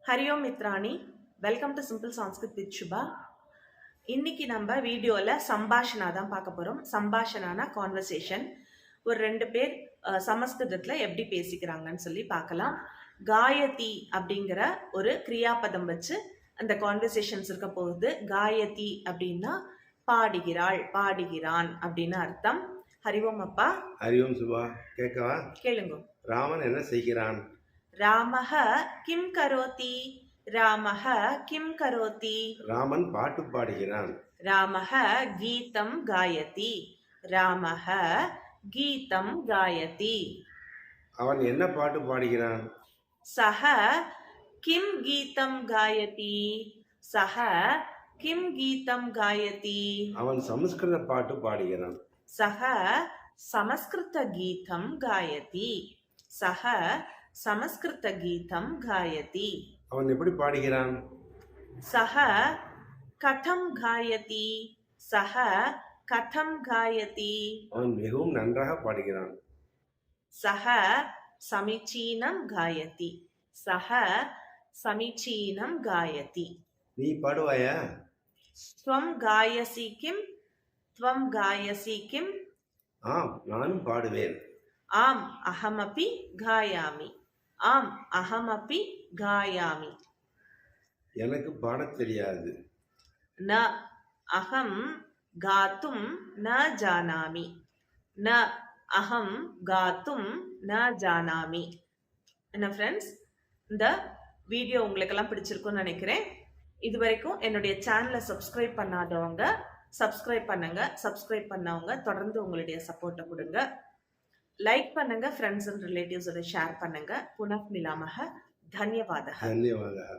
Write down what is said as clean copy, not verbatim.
ஹரியோம் மித்ராணி, welcome to simple Sanskrit with Subha. இன்னைக்கு நம்ம வீடியோவில் சம்பாஷனா தான் பார்க்க போகிறோம். சம்பாஷனானா கான்வர்சேஷன். ஒரு ரெண்டு பேர் சமஸ்கிருதத்தில் எப்படி பேசிக்கிறாங்கன்னு சொல்லி பார்க்கலாம். காயதி அப்படிங்கிற ஒரு கிரியாபதம் வச்சு அந்த கான்வர்சேஷன்ஸ் இருக்க போகுது. காயதி அப்படின்னா பாடுகிறாள், பாடுகிறான் அப்படின்னு அர்த்தம். ஹரிவோம் அப்பா. ஹரிவோம் சுபா. கேட்கவா? கேளுங்க. ராமன் என்ன செய்கிறான்? ராமஹ கிம் கரோதி. ராமஹ கிம் கரோதி. ராமன் பாட்டு பாடுகிறான். ராமஹ கீதம் காயதி. ராமஹ கீதம் காயதி. அவன் என்ன பாட்டு பாடுகிறான்? சஹ கிம் கீதம் காயதி. சஹ கிம் கீதம் காயதி. அவன் சமஸ்கிருத பாட்டு பாடுகிறான். சஹ சமஸ்கிருத கீதம் காயதி. சஹ சமஸ்கிருத கீதம் காயதி. அவன் எப்படி பாடுகிறான்? சஹ கதம் காயதி. சஹ கதம் காயதி. அவன் மிகவும் நன்றாக பாடுகிறான். சஹ சமீச்சீனம் காயதி. சஹ சமீச்சீனம் காயதி. நீ பாடுவாயா? ஸ்வம் காயசி கிம். ஸ்வம் காயசி கிம். ஆம், நானும் பாடுவேன். ஆம் அஹமபி காயாமி. ஆம் அஹமபி காயாமி. எனக்கு பாடத் தெரியாது. ந அஹம் காத்தும் ந ஜானாமி. ந அஹம் காத்தும் ந ஜானாமி. என்ன ஃப்ரெண்ட்ஸ், இந்த வீடியோ உங்களுக்கெல்லாம் பிடிச்சிருக்கும்னு நினைக்கிறேன். இது வரைக்கும் என்னுடைய சேனலை சப்ஸ்கிரைப் பண்ணாதவங்க சப்ஸ்கிரைப் பண்ணுங்க. சப்ஸ்கிரைப் பண்ணவங்க தொடர்ந்து உங்களுடைய சப்போர்ட்டை கொடுங்க. லைக் பண்ணுங்க, ஃப்ரெண்ட்ஸ் அண்ட் ரிலேட்டிவ்ஸோட ஷேர் பண்ணுங்க. புனః மிலாமஹ. தன்யவாதः. தன்யவாதः.